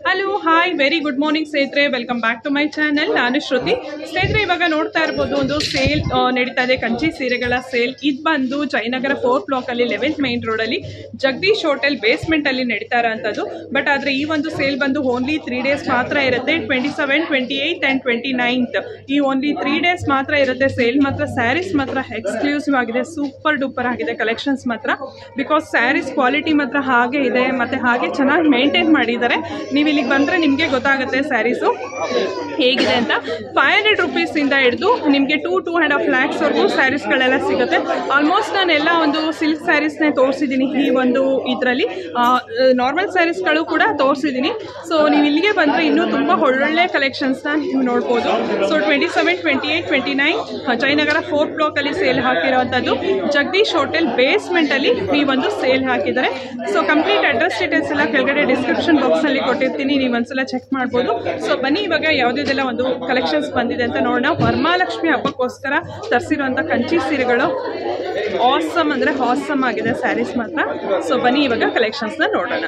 Hello hi very good morning ಸ್ನೇಹಿತರೆ, welcome back to my channel. ನಾನು ಶ್ರುತಿ. ಸ್ನೇಹಿತರೆ, ಇವಾಗ ನೋಡ್ತಾ ಇರ್ಬೋದು ಒಂದು ಸೇಲ್ ನಡೀತಾ ಇದೆ, ಕಂಚಿ ಸೀರೆಗಳ ಸೇಲ್. ಇದು ಬಂದು ಜಯನಗರ 4th ಬ್ಲಾಕ್ ಅಲ್ಲಿ 11th ಮೈನ್ ರೋಡ್ ಅಲ್ಲಿ ಜಗದೀಶ್ ಹೋಟೆಲ್ ಬೇಸ್ಮೆಂಟ್ ಅಲ್ಲಿ ನಡೀತಾ ಇರೋಂಥದ್ದು. ಬಟ್ ಆದ್ರೆ ಈ ಒಂದು ಸೇಲ್ ಬಂದು ಓನ್ಲಿ 3 days ಮಾತ್ರ ಇರುತ್ತೆ. 27, 28 and 29th ಈ ಓನ್ಲಿ 3 days ಮಾತ್ರ ಇರುತ್ತೆ. ಸೇಲ್ ಮಾತ್ರ ಸ್ಯಾರೀಸ್ ಮಾತ್ರ ಎಕ್ಸ್ಕ್ಲೂಸಿವ್ ಆಗಿದೆ, ಸೂಪರ್ ಡೂಪರ್ ಆಗಿದೆ ಕಲೆಕ್ಷನ್ಸ್ ಮಾತ್ರ. ಬಿಕಾಸ್ ಸ್ಯಾರೀಸ್ ಕ್ವಾಲಿಟಿ ಮಾತ್ರ ಹಾಗೆ ಇದೆ, ಮತ್ತೆ ಹಾಗೆ ಚೆನ್ನಾಗಿ ಮೇಂಟೈನ್ ಮಾಡಿದ್ದಾರೆ. ನೀವು ಇಲ್ಲಿಗೆ ಬಂದರೆ ನಿಮಗೆ ಗೊತ್ತಾಗುತ್ತೆ ಸ್ಯಾರೀಸು ಹೇಗಿದೆ ಅಂತ. 500 rupees ಇಂದ ಹಿಡಿದು ನಿಮಗೆ 2.5 lakhs ವರೆಗೂ ಸ್ಯಾರೀಸ್ಗಳೆಲ್ಲ ಸಿಗುತ್ತೆ. ಆಲ್ಮೋಸ್ಟ್ ನಾನೆಲ್ಲ ಒಂದು ಸಿಲ್ಕ್ ಸ್ಯಾರೀಸ್ನೇ ತೋರಿಸಿದ್ದೀನಿ ಈ ಒಂದು ಇದರಲ್ಲಿ. ನಾರ್ಮಲ್ ಸ್ಯಾರೀಸ್ಗಳು ಕೂಡ ತೋರಿಸಿದ್ದೀನಿ. ಸೊ ನೀವು ಇಲ್ಲಿಗೆ ಬಂದರೆ ಇನ್ನೂ ತುಂಬ ಒಳ್ಳೊಳ್ಳೆ ಕಲೆಕ್ಷನ್ಸ್ನ ನೀವು ನೋಡ್ಬೋದು. ಸೊ 27, 28, 29 ಜಯನಗರ 4th ಬ್ಲಾಕ್ ಅಲ್ಲಿ ಸೇಲ್ ಹಾಕಿರೋವಂಥದ್ದು. ಜಗದೀಶ್ ಹೋಟೆಲ್ ಬೇಸ್ಮೆಂಟಲ್ಲಿ ಈ ಒಂದು ಸೇಲ್ ಹಾಕಿದ್ದಾರೆ. ಸೊ ಕಂಪ್ಲೀಟ್ ಅಡ್ರೆಸ್ ಡೀಟೇಲ್ಸ್ ಎಲ್ಲ ಕೆಳಗಡೆ ಡಿಸ್ಕ್ರಿಪ್ಷನ್ ಬಾಕ್ಸಲ್ಲಿ ಕೊಟ್ಟಿರ್ತೀನಿ, ನೀವು ಒಂದ್ಸಲ ಚೆಕ್ ಮಾಡ್ಬೋದು. ಸೊ ಬನ್ನಿ ಇವಾಗ ಯಾವುದೆಲ್ಲ ಒಂದು ಕಲೆಕ್ಷನ್ಸ್ ಬಂದಿದೆ ಅಂತ ನೋಡೋಣ. ವರಮಹಾಲಕ್ಷ್ಮಿ ಹಬ್ಬಕ್ಕೋಸ್ಕರ ತರಿಸಿರುವಂಥ ಕಂಚಿ ಸೀರೆಗಳು ಆಸಮ್ ಅಂದರೆ ಆಸಮ್ ಆಗಿದೆ ಸ್ಯಾರೀಸ್ ಮಾತ್ರ. ಸೊ ಬನ್ನಿ ಇವಾಗ ಕಲೆಕ್ಷನ್ಸ್ನ ನೋಡೋಣ.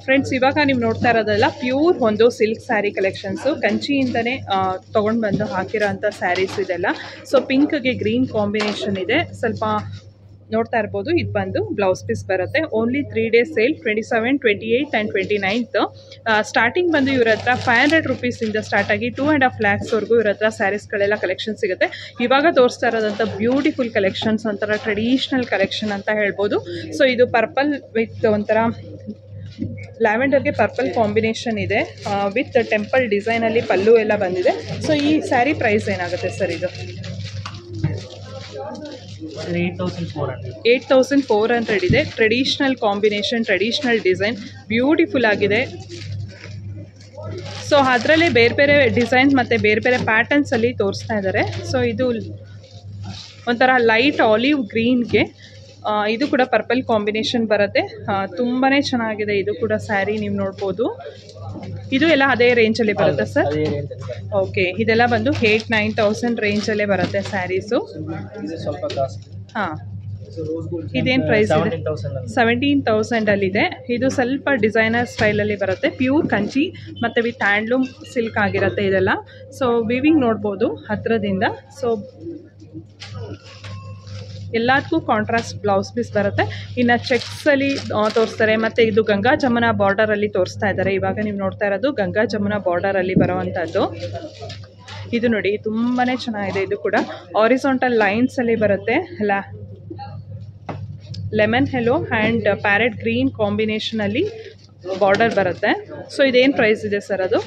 ಫ್ರೆಂಡ್ಸ್, ಇವಾಗ ನೀವು ನೋಡ್ತಾ ಇರೋದೆಲ್ಲ ಪ್ಯೂರ್ ಒಂದು ಸಿಲ್ಕ್ ಸ್ಯಾರಿ ಕಲೆಕ್ಷನ್ಸು. ಕಂಚಿಯಿಂದನೇ ತೊಗೊಂಡು ಬಂದು ಹಾಕಿರೋಂಥ ಸ್ಯಾರೀಸ್ ಇದೆಲ್ಲ. ಸೊ ಪಿಂಕ್ಗೆ ಗ್ರೀನ್ ಕಾಂಬಿನೇಷನ್ ಇದೆ. ಸ್ವಲ್ಪ ನೋಡ್ತಾ ಇರ್ಬೋದು, ಇದು ಬಂದು ಬ್ಲೌಸ್ ಪೀಸ್ ಬರುತ್ತೆ. Only 3 days sale, 27, 28 and 29th. Starting ಬಂದು ಇವ್ರ ಹತ್ರ 500 rupees ಇಂದ ಸ್ಟಾರ್ಟ್ ಆಗಿ 2.5 lakhs ವರೆಗೂ ಇವ್ರ ಹತ್ರ ಸ್ಯಾರೀಸ್ಗಳೆಲ್ಲ ಕಲೆಕ್ಷನ್ ಸಿಗುತ್ತೆ. ಇವಾಗ ತೋರಿಸ್ತಾ ಇರೋದಂಥ ಬ್ಯೂಟಿಫುಲ್ ಕಲೆಕ್ಷನ್ಸ್, ಒಂಥರ ಟ್ರೆಡಿಷ್ನಲ್ ಕಲೆಕ್ಷನ್ ಅಂತ ಹೇಳ್ಬೋದು. ಸೊ ಇದು ಪರ್ಪಲ್ ವಿತ್ ಒಂಥರ ಲ್ಯಾವೆಂಡರ್ಗೆ ಪರ್ಪಲ್ ಕಾಂಬಿನೇಷನ್ ಇದೆ, ವಿತ್ ಟೆಂಪಲ್ ಡಿಸೈನಲ್ಲಿ ಪಲ್ಲು ಎಲ್ಲ ಬಂದಿದೆ. ಸೊ ಈ ಸ್ಯಾರಿ ಪ್ರೈಸ್ ಏನಾಗುತ್ತೆ ಸರ್? ಇದು 8,400 ಇದೆ. Traditional combination, traditional design, beautiful ಆಗಿದೆ. ಸೊ ಅದರಲ್ಲೇ ಬೇರೆ ಬೇರೆ ಡಿಸೈನ್ ಮತ್ತು ಬೇರೆ ಬೇರೆ ಪ್ಯಾಟರ್ನ್ಸಲ್ಲಿ ತೋರಿಸ್ತಾ ಇದ್ದಾರೆ. ಸೊ ಇದು ಒಂಥರ ಲೈಟ್ ಆಲಿವ್ ಗ್ರೀನ್ಗೆ ಇದು ಕೂಡ ಪರ್ಪಲ್ ಕಾಂಬಿನೇಷನ್ ಬರುತ್ತೆ. ತುಂಬಾ ಚೆನ್ನಾಗಿದೆ ಇದು ಕೂಡ ಸ್ಯಾರಿ, ನೀವು ನೋಡ್ಬೋದು. ಇದು ಎಲ್ಲ ಅದೇ ರೇಂಜಲ್ಲಿ ಬರುತ್ತೆ ಸರ್? ಓಕೆ, ಇದೆಲ್ಲ ಬಂದು 8,000-9,000 ರೇಂಜಲ್ಲೇ ಬರುತ್ತೆ ಸ್ಯಾರೀಸು. ಹಾಂ, ಇದೇನು ಪ್ರೈಸ್ ಇದೆ? 17,000 ಅಲ್ಲಿದೆ. ಇದು ಸ್ವಲ್ಪ ಡಿಸೈನರ್ ಸ್ಟೈಲಲ್ಲಿ ಬರುತ್ತೆ, ಪ್ಯೂರ್ ಕಂಚಿ ಮತ್ತು ವಿತ್ ಹ್ಯಾಂಡ್ಲೂಮ್ ಸಿಲ್ಕ್ ಆಗಿರುತ್ತೆ ಇದೆಲ್ಲ. ಸೊ ವಿವಿಂಗ್ ನೋಡ್ಬೋದು ಹತ್ರದಿಂದ. ಸೊ ಎಲ್ಲದಕ್ಕೂ ಕಾಂಟ್ರಾಸ್ಟ್ ಬ್ಲೌಸ್ ಪೀಸ್ ಬರುತ್ತೆ. ಇನ್ನು ಚೆಕ್ಸಲ್ಲಿ ತೋರಿಸ್ತಾರೆ, ಮತ್ತು ಇದು ಗಂಗಾ ಜಮುನಾ ಬಾರ್ಡರಲ್ಲಿ ತೋರಿಸ್ತಾ ಇದ್ದಾರೆ. ಇವಾಗ ನೀವು ನೋಡ್ತಾ ಇರೋದು ಗಂಗಾ ಜಮುನಾ ಬಾರ್ಡರಲ್ಲಿ ಬರೋವಂಥದ್ದು. ಇದು ನೋಡಿ, ತುಂಬಾ ಚೆನ್ನಾಗಿದೆ. ಇದು ಕೂಡ ಹಾರಿಸಾಂಟಲ್ ಲೈನ್ಸಲ್ಲಿ ಬರುತ್ತೆ. Lemon yellow and parrot green ಕಾಂಬಿನೇಷನಲ್ಲಿ ಬಾರ್ಡರ್ ಬರುತ್ತೆ. ಸೊ ಇದೇನು ಪ್ರೈಸ್ ಇದೆ ಸರ್? ಅದು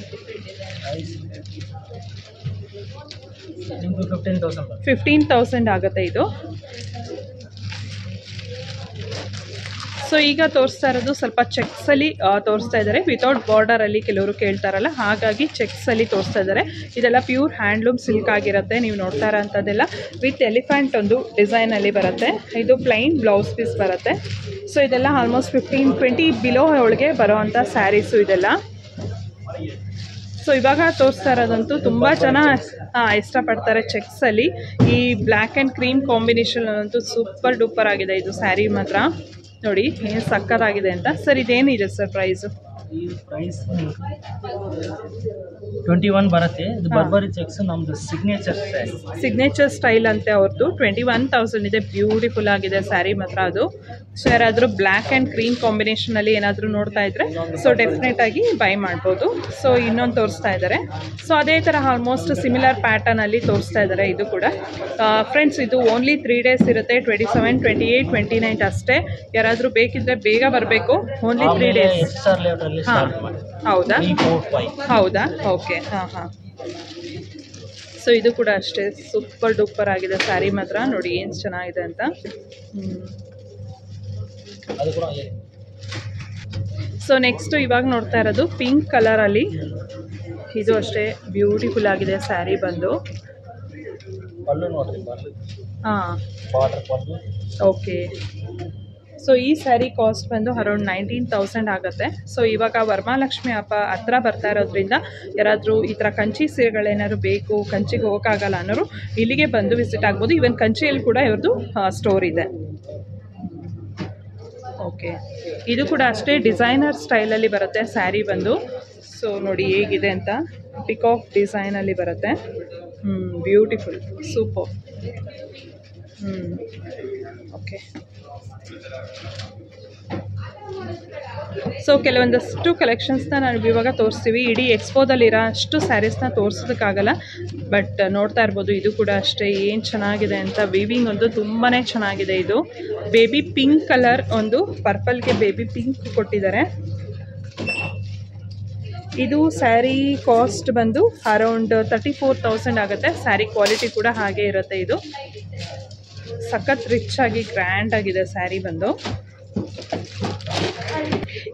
15,000 ಆಗುತ್ತೆ ಇದು. ಸೊ ಈಗ ತೋರಿಸ್ತಾ ಇರೋದು ಸ್ವಲ್ಪ ಚೆಕ್ಸಲ್ಲಿ ತೋರಿಸ್ತಾ ಇದ್ದಾರೆ, ವಿತೌಟ್ ಬಾರ್ಡರಲ್ಲಿ ಕೆಲವರು ಕೇಳ್ತಾರಲ್ಲ, ಹಾಗಾಗಿ ಚೆಕ್ಸಲ್ಲಿ ತೋರಿಸ್ತಾ ಇದ್ದಾರೆ. ಇದೆಲ್ಲ ಪ್ಯೂರ್ ಹ್ಯಾಂಡ್ಲೂಮ್ ಸಿಲ್ಕ್ ಆಗಿರುತ್ತೆ. ನೀವು ನೋಡ್ತಾ ಇರೋಂಥದ್ದೆಲ್ಲ ವಿತ್ ಎಲಿಫೆಂಟ್ ಒಂದು ಡಿಸೈನಲ್ಲಿ ಬರುತ್ತೆ. ಇದು ಪ್ಲೈನ್ ಬ್ಲೌಸ್ ಪೀಸ್ ಬರುತ್ತೆ. ಸೊ ಇದೆಲ್ಲ ಆಲ್ಮೋಸ್ಟ್ 15-20 ಬಿಲೋ ಒಳಗೆ ಬರೋವಂಥ ಸ್ಯಾರೀಸು ಇದೆಲ್ಲ. ಸೊ ಇವಾಗ ತೋರಿಸ್ತಾ ಇರೋದಂತೂ ತುಂಬ ಜನ ಇಷ್ಟಪಡ್ತಾರೆ ಚೆಕ್ಸಲ್ಲಿ. ಈ ಬ್ಲ್ಯಾಕ್ ಆ್ಯಂಡ್ ಕ್ರೀಮ್ ಕಾಂಬಿನೇಷನ್ ಅಂತೂ ಸೂಪರ್ ಡೂಪರ್ ಆಗಿದೆ ಇದು ಸ್ಯಾರಿ ಮಾತ್ರ. ನೋಡಿ ಏನು ಸಕ್ಕತ್ತಾಗಿದೆ ಅಂತ. ಸರ್ ಇದೇನಿದೆ ಸರ್ ಪ್ರೈಸು? ಈ ಪ್ರೈಸ್ 21 ಬರುತ್ತೆ. ಇದು ಬರ್ಬರಿ ಚೆಕ್ಸ್ ನಮ್ದು ಸಿಗ್ನೇಚರ್ ಸ್ಟೈಲ್ ಅಂತೆ ಅವ್ರದ್ದು. 21,000 ಇದೆ. ಬ್ಯೂಟಿಫುಲ್ ಆಗಿದೆ ಸ್ಯಾರಿ ಮಾತ್ರ ಅದು. ಸೊ ಯಾರಾದರೂ ಬ್ಲ್ಯಾಕ್ ಆ್ಯಂಡ್ ಕ್ರೀಮ್ ಕಾಂಬಿನೇಷನಲ್ಲಿ ಏನಾದರೂ ನೋಡ್ತಾ ಇದ್ರೆ ಸೊ ಡೆಫಿನೆಟ್ ಆಗಿ ಬೈ ಮಾಡ್ಬೋದು. ಸೊ ಇನ್ನೊಂದು ತೋರಿಸ್ತಾ ಇದ್ದಾರೆ. ಸೊ ಅದೇ ಥರ ಆಲ್ಮೋಸ್ಟ್ ಸಿಮಿಲರ್ ಪ್ಯಾಟರ್ನಲ್ಲಿ ತೋರಿಸ್ತಾ ಇದ್ದಾರೆ ಇದು ಕೂಡ. ಫ್ರೆಂಡ್ಸ್, ಇದು ಓನ್ಲಿ 3 days ಇರುತ್ತೆ. 27, 28, 29 ಅಷ್ಟೇ. ಯಾರಾದರೂ ಬೇಕಿದ್ರೆ ಬೇಗ ಬರಬೇಕು. Only 3 days. ಹಾಂ, ಹೌದಾ? ಹೌದಾ? ಓಕೆ. ಹಾಂ ಹಾಂ. ಸೊ ಇದು ಕೂಡ ಅಷ್ಟೇ ಸೂಪರ್ ಡೂಪರ್ ಆಗಿದೆ ಸ್ಯಾರಿ ಮಾತ್ರ. ನೋಡಿ ಏನು ಚೆನ್ನಾಗಿದೆ ಅಂತ. ಸೊ ನೆಕ್ಸ್ಟು ಇವಾಗ ನೋಡ್ತಾ ಇರೋದು ಪಿಂಕ್ ಕಲರಲ್ಲಿ, ಇದು ಅಷ್ಟೇ ಬ್ಯೂಟಿಫುಲ್ ಆಗಿದೆ ಸ್ಯಾರಿ ಬಂದು. ಹಾಂ, ಓಕೆ. ಸೊ ಈ ಸ್ಯಾರಿ ಕಾಸ್ಟ್ ಬಂದು ಅರೌಂಡ್ 19,000 ಆಗುತ್ತೆ. ಸೊ ಇವಾಗ ವರಮಹಾಲಕ್ಷ್ಮಿ ಹಬ್ಬ ಹತ್ರ ಬರ್ತಾ ಇರೋದ್ರಿಂದ ಯಾರಾದರೂ ಈ ಥರ ಕಂಚಿ ಸೀರೆಗಳೇನಾದ್ರು ಬೇಕು, ಕಂಚಿಗೆ ಹೋಗೋಕ್ಕಾಗಲ್ಲ ಅನ್ನೋರು ಇಲ್ಲಿಗೆ ಬಂದು ವಿಸಿಟ್ ಆಗ್ಬೋದು. ಈವನ್ ಕಂಚಿಯಲ್ಲಿ ಕೂಡ ಇವ್ರದ್ದು ಸ್ಟೋರ್ ಇದೆ. ಓಕೆ, ಇದು ಕೂಡ ಅಷ್ಟೇ ಡಿಸೈನರ್ ಸ್ಟೈಲಲ್ಲಿ ಬರುತ್ತೆ ಸ್ಯಾರಿ ಬಂದು. ಸೊ ನೋಡಿ ಹೇಗಿದೆ ಅಂತ, ಪಿಕಾಕ್ ಡಿಸೈನಲ್ಲಿ ಬರುತ್ತೆ. Beautiful, super. ಓಕೆ. ಸೊ ಕೆಲವೊಂದಷ್ಟು ಕಲೆಕ್ಷನ್ಸ್ನ ನಾವು ಇವಾಗ ತೋರಿಸ್ತೀವಿ. ಇಡೀ ಎಕ್ಸ್ಪೋದಲ್ಲಿರೋ ಅಷ್ಟು ಸ್ಯಾರೀಸ್ನ ತೋರಿಸೋದಕ್ಕಾಗಲ್ಲ, ಬಟ್ ನೋಡ್ತಾ ಇರ್ಬೋದು. ಇದು ಕೂಡ ಅಷ್ಟೇ ಏನು ಚೆನ್ನಾಗಿದೆ ಅಂತ. ವೀವಿಂಗ್ ಒಂದು ತುಂಬಾ ಚೆನ್ನಾಗಿದೆ. ಇದು ಬೇಬಿ ಪಿಂಕ್ ಕಲರ್, ಒಂದು ಪರ್ಪಲ್ಗೆ ಬೇಬಿ ಪಿಂಕ್ ಕೊಟ್ಟಿದ್ದಾರೆ. ಇದು ಸ್ಯಾರಿ ಕಾಸ್ಟ್ ಬಂದು ಅರೌಂಡ್ 34,000 ಆಗುತ್ತೆ. ಸ್ಯಾರಿ ಕ್ವಾಲಿಟಿ ಕೂಡ ಹಾಗೆ ಇರುತ್ತೆ. ಇದು ಸಖತ್ ರಿಚ್ ಆಗಿ ಗ್ರ್ಯಾಂಡ್ ಆಗಿದೆ ಸ್ಯಾರಿ ಬಂದು.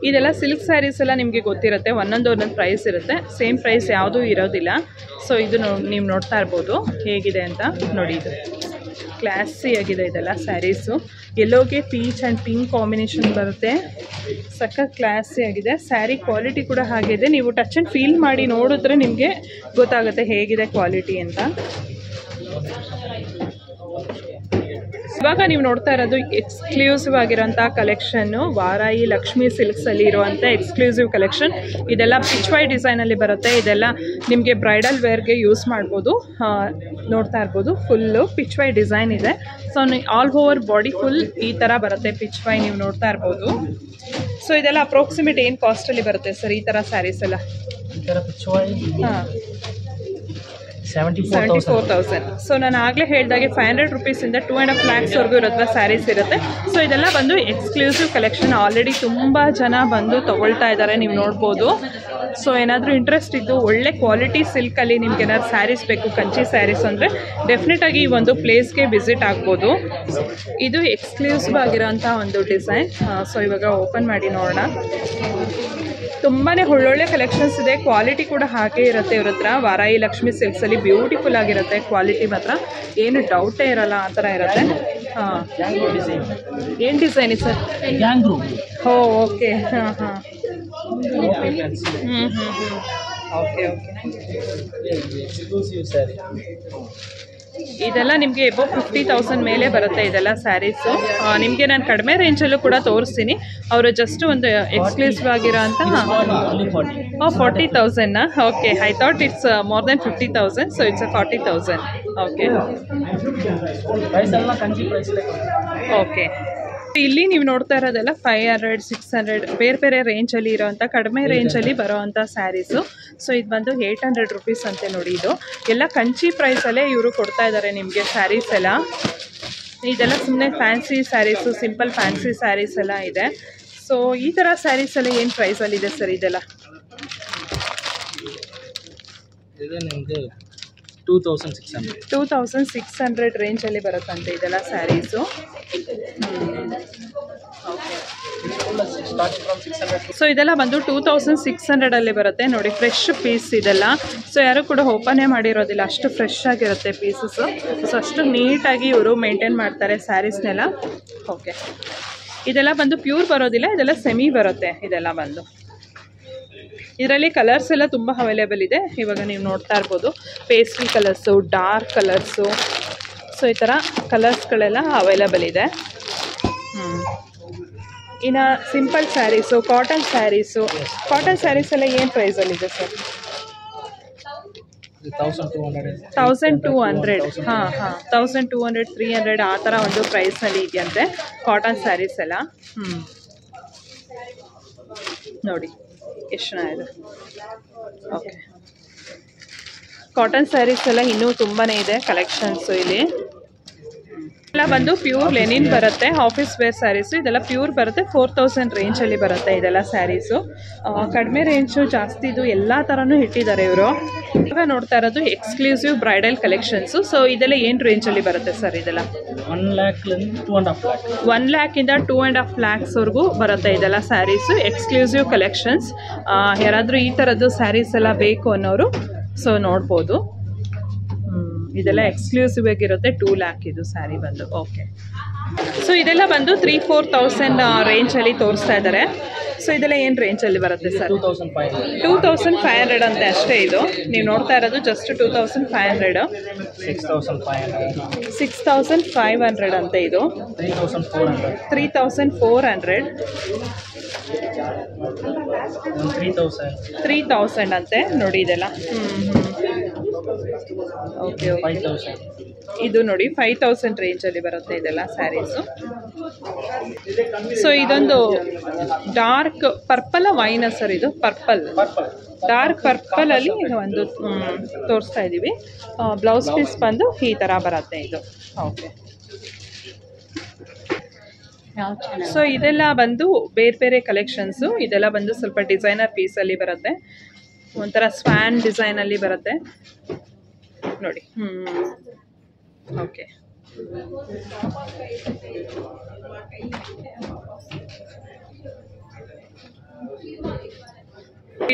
ಇದೆಲ್ಲ ಸಿಲ್ಕ್ ಸ್ಯಾರೀಸ್ ಎಲ್ಲ ನಿಮಗೆ ಗೊತ್ತಿರುತ್ತೆ, ಒಂದೊಂದು ಪ್ರೈಸ್ ಇರುತ್ತೆ, ಸೇಮ್ ಪ್ರೈಸ್ ಯಾವುದೂ ಇರೋದಿಲ್ಲ. ಸೊ ಇದು ನೀವು ನೋಡ್ತಾ ಇರ್ಬೋದು ಹೇಗಿದೆ ಅಂತ. ನೋಡಿ, ಇದು ಕ್ಲಾಸಿ ಆಗಿದೆ ಇದೆಲ್ಲ ಸ್ಯಾರೀಸು. ಎಲ್ಲೋಗೆ ಪೀಚ್ ಆ್ಯಂಡ್ ಪಿಂಕ್ ಕಾಂಬಿನೇಷನ್ ಬರುತ್ತೆ. ಸಖತ್ ಕ್ಲಾಸಿ ಆಗಿದೆ. ಸ್ಯಾರಿ ಕ್ವಾಲಿಟಿ ಕೂಡ ಹಾಗೆ ಇದೆ. ನೀವು ಟಚ್ ಆ್ಯಂಡ್ ಫೀಲ್ ಮಾಡಿ ನೋಡಿದ್ರೆ ನಿಮಗೆ ಗೊತ್ತಾಗುತ್ತೆ ಹೇಗಿದೆ ಕ್ವಾಲಿಟಿ ಅಂತ. ಇವಾಗ ನೀವು ನೋಡ್ತಾ ಇರೋದು ಎಕ್ಸ್ಕ್ಲೂಸಿವ್ ಆಗಿರೋಂಥ ಕಲೆಕ್ಷನ್ನು, ವಾರಾಯಿ ಲಕ್ಷ್ಮಿ ಸಿಲ್ಕ್ಸಲ್ಲಿ ಇರುವಂಥ ಎಕ್ಸ್ಕ್ಲೂಸಿವ್ ಕಲೆಕ್ಷನ್. ಇದೆಲ್ಲ ಪಿಚ್ ವೈ ಡಿಸೈನಲ್ಲಿ ಬರುತ್ತೆ. ಇದೆಲ್ಲ ನಿಮಗೆ ಬ್ರೈಡಲ್ ವೇರ್ಗೆ ಯೂಸ್ ಮಾಡ್ಬೋದು. ನೋಡ್ತಾ ಇರ್ಬೋದು ಫುಲ್ಲು ಪಿಚ್ ವೈ ಡಿಸೈನ್ ಇದೆ. So all over body full ಈ ಥರ ಬರುತ್ತೆ ಪಿಚ್ ವೈ, ನೀವು ನೋಡ್ತಾ ಇರ್ಬೋದು. ಸೊ ಇದೆಲ್ಲ ಅಪ್ರಾಕ್ಸಿಮೇಟ್ ಏನು ಕಾಸ್ಟಲ್ಲಿ ಬರುತ್ತೆ ಸರ್ ಈ ಥರ ಸ್ಯಾರೀಸ್ ಎಲ್ಲ? ಹಾಂ, 74,000. ಸೊ ನಾನು ಆಗಲೇ ಹೇಳಿದಾಗೆ 500 ರೂಪೀಸಿಂದ 2.5 lakhsವರೆಗೂ ಇರುತ್ತೆ ಸ್ಯಾರೀಸ್ ಇರುತ್ತೆ. ಸೊ ಇದೆಲ್ಲ ಬಂದು ಎಕ್ಸ್ಕ್ಲೂಸಿವ್ ಕಲೆಕ್ಷನ್. ಆಲ್ರೆಡಿ ತುಂಬ ಜನ ಬಂದು ತೊಗೊಳ್ತಾ ಇದ್ದಾರೆ, ನೀವು ನೋಡ್ಬೋದು. ಸೊ ಏನಾದರೂ ಇಂಟ್ರೆಸ್ಟ್ ಇದ್ದು ಒಳ್ಳೆ ಕ್ವಾಲಿಟಿ ಸಿಲ್ಕಲ್ಲಿ ನಿಮ್ಗೆ ಏನಾದ್ರು ಸ್ಯಾರೀಸ್ ಬೇಕು, ಕಂಚಿ ಸ್ಯಾರೀಸ್ ಅಂದರೆ ಡೆಫಿನೆಟಾಗಿ ಈ ಒಂದು ಪ್ಲೇಸ್ಗೆ ವಿಸಿಟ್ ಆಗ್ಬೋದು. ಇದು ಎಕ್ಸ್ಕ್ಲೂಸಿವ್ ಆಗಿರೋಂಥ ಒಂದು ಡಿಸೈನ್. ಸೊ ಇವಾಗ ಓಪನ್ ಮಾಡಿ ನೋಡೋಣ. ತುಂಬಾ ಒಳ್ಳೊಳ್ಳೆ ಕಲೆಕ್ಷನ್ಸ್ ಇದೆ. ಕ್ವಾಲಿಟಿ ಕೂಡ ಹಾಗೆ ಇರುತ್ತೆ ಇವ್ರ ಹತ್ರ. ವಾರಾಯಿ ಲಕ್ಷ್ಮಿ ಸಿಲ್ಕ್ಸಲ್ಲಿ ಬ್ಯೂಟಿಫುಲ್ ಆಗಿರುತ್ತೆ ಕ್ವಾಲಿಟಿ ಮಾತ್ರ, ಏನು ಡೌಟೇ ಇರಲ್ಲ, ಆ ಥರ ಇರುತ್ತೆ. ಹಾಂ, ಏನು ಡಿಸೈನ್ ಇದೆ ಸರ್? ಹೋ, ಓಕೆ. ಹಾಂ ಹಾಂ, ಓಕೆ ಓಕೆ. ಇದೆಲ್ಲ ನಿಮಗೆ ಎಬವ್ 50,000 ಮೇಲೆ ಬರುತ್ತೆ ಇದೆಲ್ಲ ಸ್ಯಾರೀಸು. ನಿಮಗೆ ನಾನು ಕಡಿಮೆ ರೇಂಜಲ್ಲೂ ಕೂಡ ತೋರಿಸ್ತೀನಿ. ಅವರು ಜಸ್ಟ್ ಒಂದು ಎಕ್ಸ್ಕ್ಲೂಸಿವ್ ಆಗಿರೋ ಅಂತ 40,000. Okay, I thought it's more than 50,000. So it's 40,000. Okay okay. ಇಲ್ಲಿ ನೀವು ನೋಡ್ತಾ ಇರೋದೆಲ್ಲ 500, 600 ಬೇರೆ ಬೇರೆ ರೇಂಜಲ್ಲಿ ಇರೋವಂಥ, ಕಡಿಮೆ ರೇಂಜಲ್ಲಿ ಬರೋವಂಥ ಸ್ಯಾರೀಸು. ಸೊ ಇದು ಬಂದು 800 ರೂಪೀಸ್ ಅಂತೆ. ನೋಡಿ, ಇದು ಎಲ್ಲ ಕಂಚಿ ಪ್ರೈಸಲ್ಲೇ ಇವರು ಕೊಡ್ತಾ ಇದ್ದಾರೆ ನಿಮಗೆ ಸ್ಯಾರೀಸ್ ಎಲ್ಲ. ಇದೆಲ್ಲ ಸುಮ್ಮನೆ fancy saris, simple fancy saris ಎಲ್ಲ ಇದೆ. ಸೊ ಈ ಥರ ಸ್ಯಾರೀಸ್ ಎಲ್ಲ ಏನು ಪ್ರೈಸಲ್ಲಿದೆ ಸರ್ ಇದೆಲ್ಲ? 2,600 ರೇಂಜಲ್ಲಿ ಬರುತ್ತಂತೆ ಇದೆಲ್ಲ ಸ್ಯಾರೀಸು. ಸೊ ಇದೆಲ್ಲ ಬಂದು 2,600 ಬರುತ್ತೆ. ನೋಡಿ, ಫ್ರೆಶ್ ಪೀಸ್ ಇದೆಲ್ಲ. ಸೊ ಯಾರು ಕೂಡ ಓಪನೇ ಮಾಡಿರೋದಿಲ್ಲ, ಅಷ್ಟು ಫ್ರೆಶ್ ಆಗಿರುತ್ತೆ ಪೀಸಸ್. ಸೊ ಅಷ್ಟು ನೀಟಾಗಿ ಇವರು ಮೇಂಟೈನ್ ಮಾಡ್ತಾರೆ ಸ್ಯಾರೀಸ್ನೆಲ್ಲ. ಓಕೆ, ಇದೆಲ್ಲ ಬಂದು ಪ್ಯೂರ್ ಬರೋದಿಲ್ಲ, ಇದೆಲ್ಲ ಸೆಮಿ ಬರುತ್ತೆ ಇದೆಲ್ಲ ಬಂದು. ಇದರಲ್ಲಿ ಕಲರ್ಸ್ ಎಲ್ಲ ತುಂಬ ಅವೈಲೇಬಲ್ ಇದೆ. ಇವಾಗ ನೀವು ನೋಡ್ತಾ ಇರ್ಬೋದು pastel colours, dark colours. So ಈ ಥರ ಕಲರ್ಸ್ಗಳೆಲ್ಲ ಅವೈಲೇಬಲ್ ಇದೆ. ಇನ್ನು simple saris, cotton saris. Cotton saris ಎಲ್ಲ ಏನು ಪ್ರೈಸಲ್ಲಿದೆ ಸರ್? 1,200. ಹಾಂ ಹಾಂ, 1,200, 300 ಆ ಥರ ಒಂದು ಪ್ರೈಸ್ನಲ್ಲಿ ಇದೆಯಂತೆ ಕಾಟನ್ ಸ್ಯಾರೀಸ್ ಎಲ್ಲ. ನೋಡಿ ಎಷ್ಟು ಚೆನ್ನಾಗಿದೆ. ಓಕೆ, ಕಾಟನ್ ಸ್ಯಾರೀಸ್ ಎಲ್ಲ ಇನ್ನೂ ತುಂಬಾ ಇದೆ ಕಲೆಕ್ಷನ್ಸು ಇಲ್ಲಿ. ಎಲ್ಲ ಬಂದು ಪ್ಯೂರ್ ಲೆನಿನ್ ಬರುತ್ತೆ, ಆಫೀಸ್ ವೇರ್ ಸ್ಯಾರೀಸು ಇದೆಲ್ಲ ಪ್ಯೂರ್ ಬರುತ್ತೆ. 4000 ರೇಂಜಲ್ಲಿ ಬರುತ್ತೆ ಇದೆಲ್ಲ ಸ್ಯಾರೀಸು. ಕಡಿಮೆ ರೇಂಜು ಜಾಸ್ತಿ ಇದು ಎಲ್ಲ ಥರನೂ ಇಟ್ಟಿದ್ದಾರೆ ಇವರು. ಇವಾಗ ನೋಡ್ತಾ ಇರೋದು ಎಕ್ಸ್ಕ್ಲೂಸಿವ್ ಬ್ರೈಡಲ್ ಕಲೆಕ್ಷನ್ಸು. ಸೊ ಇದೆಲ್ಲ ಏನು ರೇಂಜಲ್ಲಿ ಬರುತ್ತೆ ಸರ್? ಇದೆಲ್ಲ 1 lakh 2.5 lakh. 1 lakhಯಿಂದ 2.5 lakhsವರೆಗೂ ಬರುತ್ತೆ ಇದೆಲ್ಲ ಸ್ಯಾರೀಸು. Exclusive collections. ಯಾರಾದರೂ ಈ ಥರದ್ದು ಸ್ಯಾರೀಸ್ ಎಲ್ಲ ಬೇಕು ಅನ್ನೋರು ಸೊ ನೋಡ್ಬೋದು. ಇದೆಲ್ಲ ಎಕ್ಸ್ಕ್ಲೂಸಿವ್ ಆಗಿರುತ್ತೆ. 2 lakh ಇದು ಸ್ಯಾರಿ ಬಂದು. ಓಕೆ, ಸೊ ಇದೆಲ್ಲ ಬಂದು 3-4,000 ರೇಂಜಲ್ಲಿ ತೋರಿಸ್ತಾ ಇದ್ದಾರೆ. ಸೊ ಇದೆಲ್ಲ ಏನು ರೇಂಜಲ್ಲಿ ಬರುತ್ತೆ ಸರ್? 2500 ಅಂತೆ ಅಷ್ಟೇ. ಇದು ನೀವು ನೋಡ್ತಾ ಇರೋದು ಜಸ್ಟ್ 2500. 6500 ಅಂತೆ ಇದು. 3400 3000 ಅಂತೆ ನೋಡಿ ಇದೆಲ್ಲ. ಓಕೆ, ಇದು ನೋಡಿ 5000 ರೇಂಜಲ್ಲಿ ಬರುತ್ತೆ ಇದೆಲ್ಲ ಸ್ಯಾರೀಸು. ಸೊ ಇದೊಂದು ಡಾರ್ಕ್ ಪರ್ಪಲ್ ವೈನ್ ಸರ್, ಇದು ಪರ್ಪಲ್, ಡಾರ್ಕ್ ಪರ್ಪಲ್ ಅಲ್ಲಿ ಒಂದು ತೋರಿಸ್ತಾ ಇದ್ದೀವಿ. ಬ್ಲೌಸ್ ಪೀಸ್ ಬಂದು ಈ ಥರ ಬರುತ್ತೆ ಇದು. ಓಕೆ, ಸೊ ಇದೆಲ್ಲ ಬಂದು ಬೇರೆ ಬೇರೆ ಕಲೆಕ್ಷನ್ಸು. ಇದೆಲ್ಲ ಬಂದು ಸ್ವಲ್ಪ ಡಿಸೈನರ್ ಪೀಸಲ್ಲಿ ಬರುತ್ತೆ, ಒಂಥರ ಸ್ವ್ಯಾನ್ ಡಿಸೈನಲ್ಲಿ ಬರುತ್ತೆ ನೋಡಿ. ಓಕೆ,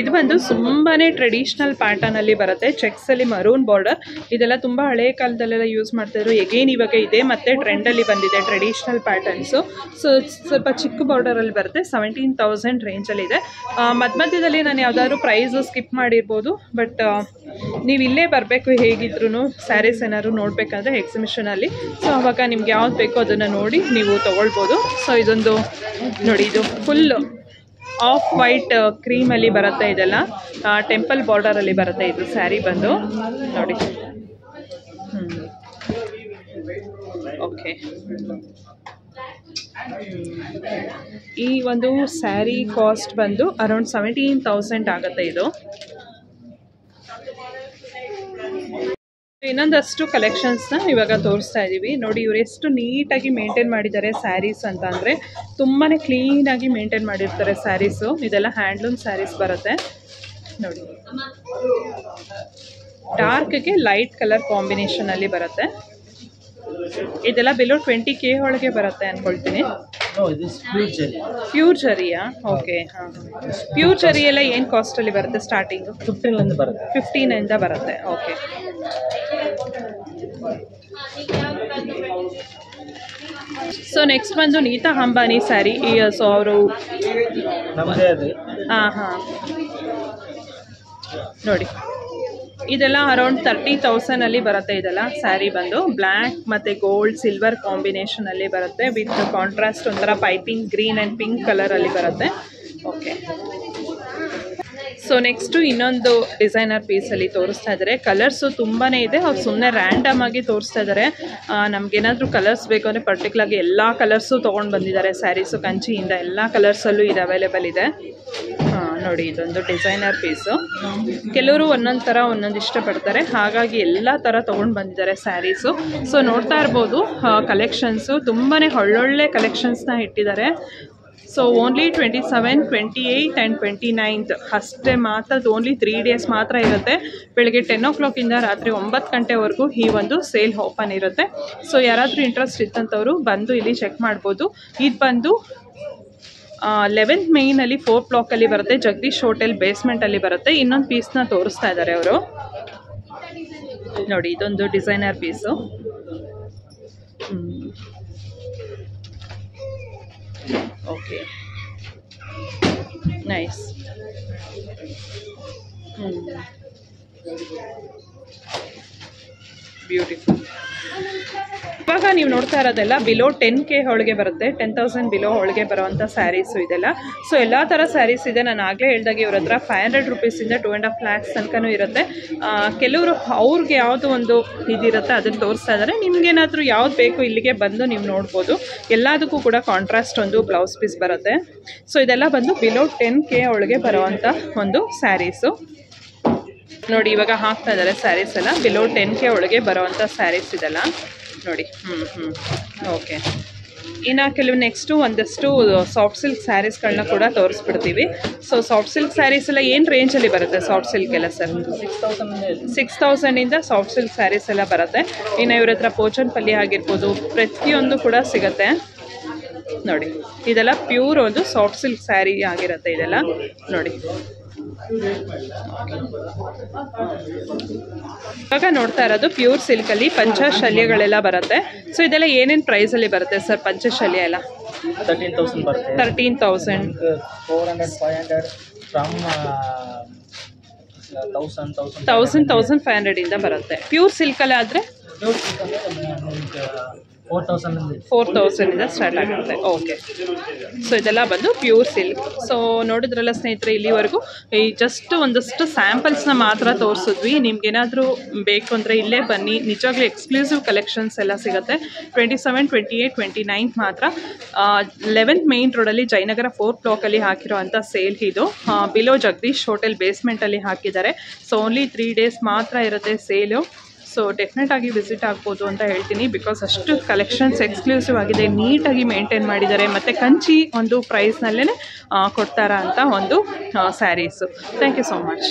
ಇದು ಬಂದು ತುಂಬಾನೇ ಟ್ರೆಡಿಷನಲ್ ಪ್ಯಾಟರ್ನ್ ಅಲ್ಲಿ ಬರುತ್ತೆ. ಚೆಕ್ಸ್ ಅಲ್ಲಿ ಮರೂನ್ ಬಾರ್ಡರ್. ಇದೆಲ್ಲ ತುಂಬಾ ಹಳೆ ಕಾಲದಲ್ಲೆಲ್ಲ ಯೂಸ್ ಮಾಡ್ತಿದ್ರು. ಎಗೇನ್ ಇವಾಗ ಇದೆ ಮತ್ತೆ ಟ್ರೆಂಡ್ ಅಲ್ಲಿ ಬಂದಿದೆ ಟ್ರೆಡಿಷನಲ್ ಪ್ಯಾಟರ್ನ್ಸು. ಸೊ ಸ್ವಲ್ಪ ಚಿಕ್ಕ ಬಾರ್ಡರ್ ಅಲ್ಲಿ ಬರುತ್ತೆ. 17,000 ರೇಂಜ್ ಅಲ್ಲಿ ಇದೆ. ಮಧ್ಯದಲ್ಲಿ ನಾನು ಯಾವ್ದಾದ್ರು ಪ್ರೈಸ್ ಸ್ಕಿಪ್ ಮಾಡಿರ್ಬೋದು, ಬಟ್ ನೀವು ಇಲ್ಲೇ ಬರಬೇಕು. ಹೇಗಿದ್ರು ಸ್ಯಾರೀಸ್ ಏನಾದ್ರು ನೋಡ್ಬೇಕಂದ್ರೆ ಎಕ್ಸಿಬಿಷನ್ ಅಲ್ಲಿ. ಸೊ ಅವಾಗ ನಿಮ್ಗೆ ಯಾವ್ದು ಬೇಕೋ ಅದನ್ನ ನೋಡಿ ನೀವು ತಗೊಳ್ಬೋದು. ಸೊ ಇದೊಂದು ನೋಡಿ, ಇದು ಫುಲ್ ಆಫ್ ವೈಟ್ ಕ್ರೀಮಲ್ಲಿ ಬರುತ್ತೆ. ಇದೆಲ್ಲ ಟೆಂಪಲ್ ಬಾರ್ಡರಲ್ಲಿ ಬರುತ್ತೆ ಇದು ಸ್ಯಾರಿ ಬಂದು ನೋಡಿ. ಓಕೆ, ಈ ಒಂದು ಸ್ಯಾರಿ ಕಾಸ್ಟ್ ಬಂದು ಅರೌಂಡ್ 17,000 ಆಗುತ್ತೆ ಇದು. ಇನ್ನೊಂದಷ್ಟು ಕಲೆಕ್ಷನ್ಸ್ನ ಇವಾಗ ತೋರಿಸ್ತಾ ಇದ್ದೀವಿ ನೋಡಿ. ಇವರು ಎಷ್ಟು ನೀಟಾಗಿ ಮೇಂಟೈನ್ ಮಾಡಿದ್ದಾರೆ ಸ್ಯಾರೀಸ್ ಅಂತ ಅಂದರೆ, ತುಂಬಾ ಕ್ಲೀನಾಗಿ ಮೇಂಟೈನ್ ಮಾಡಿರ್ತಾರೆ ಸ್ಯಾರೀಸು. ಇದೆಲ್ಲ ಹ್ಯಾಂಡ್ಲೂಮ್ ಸ್ಯಾರೀಸ್ ಬರುತ್ತೆ ನೋಡಿ. ಡಾರ್ಕ್ಗೆ ಲೈಟ್ ಕಲರ್ ಕಾಂಬಿನೇಷನಲ್ಲಿ ಬರುತ್ತೆ. ಇದೆಲ್ಲ ಬಿಲೋ 20K ಒಳಗೆ ಬರುತ್ತೆ ಅಂದ್ಕೊಳ್ತೀನಿ. ಪ್ಯೂರ್ ಜರಿಯಾ? ಓಕೆ, ಹಾಂ. ಪ್ಯೂರ್ ಜರಿ ಎಲ್ಲ ಏನು ಕಾಸ್ಟಲ್ಲಿ ಬರುತ್ತೆ ಸ್ಟಾರ್ಟಿಂಗು? 15 ಬರುತ್ತೆ. ಓಕೆ, ಸೊ ನೆಕ್ಸ್ಟ್ ಬಂದು ನೀತಾ ಅಂಬಾನಿ ಸ್ಯಾರಿ. ಸೊ ಅವರು ಹಾಂ ನೋಡಿ, ಇದೆಲ್ಲ ಅರೌಂಡ್ 30,000 ಬರುತ್ತೆ. ಇದೆಲ್ಲ ಸ್ಯಾರಿ ಬಂದು ಬ್ಲ್ಯಾಕ್ ಮತ್ತು ಗೋಲ್ಡ್ ಸಿಲ್ವರ್ ಕಾಂಬಿನೇಷನಲ್ಲಿ ಬರುತ್ತೆ. ವಿತ್ ಕಾಂಟ್ರಾಸ್ಟ್ ಒಂಥರ ಪೈಪಿಂಗ್ ಗ್ರೀನ್ ಆ್ಯಂಡ್ ಪಿಂಕ್ ಕಲರಲ್ಲಿ ಬರುತ್ತೆ. ಓಕೆ, ಸೊ ನೆಕ್ಸ್ಟು ಇನ್ನೊಂದು ಡಿಸೈನರ್ ಪೀಸಲ್ಲಿ ತೋರಿಸ್ತಾ ಇದ್ದಾರೆ. ಕಲರ್ಸು ತುಂಬಾ ಇದೆ. ಅವ್ರು ಸುಮ್ಮನೆ ರ್ಯಾಂಡಮ್ ಆಗಿ ತೋರಿಸ್ತಾ ಇದ್ದಾರೆ. ನಮಗೇನಾದರೂ ಕಲರ್ಸ್ ಬೇಕು ಅಂದರೆ ಪರ್ಟಿಕ್ಯುಲರ್ಗೆ ಎಲ್ಲ ಕಲರ್ಸು ತೊಗೊಂಡು ಬಂದಿದ್ದಾರೆ ಸ್ಯಾರೀಸು. ಕಂಚಿಯಿಂದ ಎಲ್ಲ ಕಲರ್ಸಲ್ಲೂ ಇದು ಅವೈಲೇಬಲ್ ಇದೆ. ನೋಡಿ, ಇದೊಂದು ಡಿಸೈನರ್ ಪೀಸು. ಕೆಲವರು ಒಂದೊಂದು ಥರ ಒಂದೊಂದು ಇಷ್ಟಪಡ್ತಾರೆ, ಹಾಗಾಗಿ ಎಲ್ಲ ಥರ ತೊಗೊಂಡು ಬಂದಿದ್ದಾರೆ ಸ್ಯಾರೀಸು. ಸೊ ನೋಡ್ತಾ ಇರ್ಬೋದು ಕಲೆಕ್ಷನ್ಸು ತುಂಬಾ ಒಳ್ಳೊಳ್ಳೆ ಕಲೆಕ್ಷನ್ಸ್ನ ಇಟ್ಟಿದ್ದಾರೆ. ಸೊ ಓನ್ಲಿ 27, 28 ಆ್ಯಂಡ್ 29 ಅಷ್ಟೇ ಮಾತ್ರ. ಓನ್ಲಿ 3 days ಮಾತ್ರ ಇರುತ್ತೆ. ಬೆಳಗ್ಗೆ 10 o'clock ಇಂದ ರಾತ್ರಿ 9 ಗಂಟೆವರೆಗೂ ಈ ಒಂದು ಸೇಲ್ ಓಪನ್ ಇರುತ್ತೆ. ಸೊ ಯಾರಾದರೂ ಇಂಟ್ರೆಸ್ಟ್ ಇತ್ತಂಥವ್ರು ಬಂದು ಇಲ್ಲಿ ಚೆಕ್ ಮಾಡ್ಬೋದು. ಇದು ಬಂದು 11th ಮೇಯ್ನಲ್ಲಿ 4th blockಲ್ಲಿ ಬರುತ್ತೆ. ಜಗದೀಶ್ ಹೋಟೆಲ್ ಬೇಸ್ಮೆಂಟಲ್ಲಿ ಬರುತ್ತೆ. ಇನ್ನೊಂದು ಪೀಸ್ನ ತೋರಿಸ್ತಾ ಇದ್ದಾರೆ ಅವರು ನೋಡಿ. ಇದೊಂದು designer piece. Okay, nice. Beautiful. ಇವಾಗ ನೀವು ನೋಡ್ತಾ ಇರೋದೆಲ್ಲ ಬಿಲೋ 10K ಒಳಗೆ ಬರುತ್ತೆ. 10,000 ಬಿಲೋ ಒಳಗೆ ಬರುವಂಥ ಸ್ಯಾರೀಸು ಇದೆಲ್ಲ. ಸೊ ಎಲ್ಲ ಥರ ಸ್ಯಾರೀಸ್ ಇದೆ. ನಾನು ಆಗಲೇ ಹೇಳ್ದಾಗೆ ಇವ್ರ ಹತ್ರ 500 ರೂಪೀಸಿಂದ 2.5 lakhs ತನಕನೂ ಇರುತ್ತೆ. ಕೆಲವರು ಅವ್ರಿಗೆ ಯಾವುದು ಒಂದು ಇದಿರುತ್ತೆ ಅದನ್ನು ತೋರಿಸ್ತಾ ಇದ್ದಾರೆ. ನಿಮ್ಗೇನಾದರೂ ಯಾವ್ದು ಬೇಕು ಇಲ್ಲಿಗೆ ಬಂದು ನೀವು ನೋಡ್ಬೋದು. ಎಲ್ಲದಕ್ಕೂ ಕೂಡ ಕಾಂಟ್ರಾಸ್ಟ್ ಒಂದು ಬ್ಲೌಸ್ ಪೀಸ್ ಬರುತ್ತೆ. ಸೊ ಇದೆಲ್ಲ ಬಂದು ಬಿಲೋ 10K ಒಳಗೆ ಬರುವಂಥ ಒಂದು ಸ್ಯಾರೀಸು ನೋಡಿ. ಇವಾಗ ಹಾಕ್ತಾ ಇದ್ದಾರೆ ಸ್ಯಾರೀಸ್ ಎಲ್ಲ. ಬಿಲೋ 10K ಒಳಗೆ ಬರುವಂಥ ಸ್ಯಾರೀಸ್ ಇದೆಲ್ಲ. ನೋಡಿ. ಓಕೆ. ಇನ್ನು ಕೆಲವು ನೆಕ್ಸ್ಟು ಒಂದಷ್ಟು ಸಾಫ್ಟ್ ಸಿಲ್ಕ್ ಸ್ಯಾರೀಸ್ಗಳನ್ನ ಕೂಡ ತೋರಿಸ್ಬಿಡ್ತೀವಿ. ಸೊ ಸಾಫ್ಟ್ ಸಿಲ್ಕ್ ಸ್ಯಾರೀಸ್ ಎಲ್ಲ ಏನು ರೇಂಜಲ್ಲಿ ಬರುತ್ತೆ ಸಾಫ್ಟ್ ಸಿಲ್ಕ್ ಎಲ್ಲ ಸರ್? 6,000ಇಂದ ಸಾಫ್ಟ್ ಸಿಲ್ಕ್ ಸ್ಯಾರೀಸ್ ಎಲ್ಲ ಬರುತ್ತೆ. ಇನ್ನು ಇವ್ರ ಹತ್ರ ಪೋಚನ್ಪಲ್ಲಿ ಆಗಿರ್ಬೋದು, ಪ್ರತಿಯೊಂದು ಕೂಡ ಸಿಗುತ್ತೆ ನೋಡಿ. ಇದೆಲ್ಲ ಪ್ಯೂರ್ ಒಂದು ಸಾಫ್ಟ್ ಸಿಲ್ಕ್ ಸ್ಯಾರಿ ಆಗಿರುತ್ತೆ ಇದೆಲ್ಲ ನೋಡಿ. ಇವಾಗ ನೋಡ್ತಾ ಇರೋದು ಪ್ಯೂರ್ ಸಿಲ್ಕಲ್ಲಿ ಪಂಚಶಲ್ಯಗಳೆಲ್ಲ ಬರುತ್ತೆ. ಸೊ ಇದೆಲ್ಲ ಏನೇನು ಪ್ರೈಸಲ್ಲಿ ಬರುತ್ತೆ ಸರ್ ಪಂಚಶಲ್ಯ ಎಲ್ಲ? 13,000 ಬರುತ್ತೆ. 13,000 400-500 ಫ್ರಮ್ 1,500 ಇಂದ ಬರುತ್ತೆ. ಪ್ಯೂರ್ ಸಿಲ್ಕಲ್ಲಿ ಆದರೆ 4,000 ಇಂದ ಸ್ಟಾರ್ಟ್ ಆಗುತ್ತೆ. ಓಕೆ. ಸೊ ಇದೆಲ್ಲ ಬಂದು ಪ್ಯೂರ್ ಸಿಲ್ಕ್. ಸೊ ನೋಡಿದ್ರಲ್ಲ ಸ್ನೇಹಿತರೆ, ಇಲ್ಲಿವರೆಗೂ ಈ ಜಸ್ಟ್ ಒಂದಷ್ಟು ಸ್ಯಾಂಪಲ್ಸ್ನ ಮಾತ್ರ ತೋರಿಸಿದ್ವಿ. ನಿಮ್ಗೇನಾದರೂ ಬೇಕು ಅಂದರೆ ಇಲ್ಲೇ ಬನ್ನಿ, ನಿಜವಾಗ್ಲೂ ಎಕ್ಸ್ಕ್ಲೂಸಿವ್ ಕಲೆಕ್ಷನ್ಸ್ ಎಲ್ಲ ಸಿಗುತ್ತೆ. 27, 28, 29 ಮಾತ್ರ 11th ಮೇನ್ ರೋಡಲ್ಲಿ ಜಯನಗರ 4th ಬ್ಲಾಕಲ್ಲಿ ಹಾಕಿರೋ ಅಂಥ ಸೇಲ್ ಇದು. ಬಿಲೋ ಜಗದೀಶ್ ಹೋಟೆಲ್ ಬೇಸ್ಮೆಂಟಲ್ಲಿ ಹಾಕಿದ್ದಾರೆ. ಸೊ ಓನ್ಲಿ 3 days ಮಾತ್ರ ಇರುತ್ತೆ ಸೇಲು. ಸೊ ಡೆಫಿನೆಟಾಗಿ ವಿಸಿಟ್ ಆಗ್ಬೋದು ಅಂತ ಹೇಳ್ತೀನಿ. ಬಿಕಾಸ್ ಅಷ್ಟು ಕಲೆಕ್ಷನ್ಸ್ ಎಕ್ಸ್ಕ್ಲೂಸಿವ್ ಆಗಿದೆ, ನೀಟಾಗಿ ಮೇಂಟೈನ್ ಮಾಡಿದ್ದಾರೆ, ಮತ್ತು ಕಂಚಿ ಒಂದು ಪ್ರೈಸ್ನಲ್ಲೇ ಕೊಡ್ತಾರ ಅಂತ ಒಂದು saris. Thank you so much.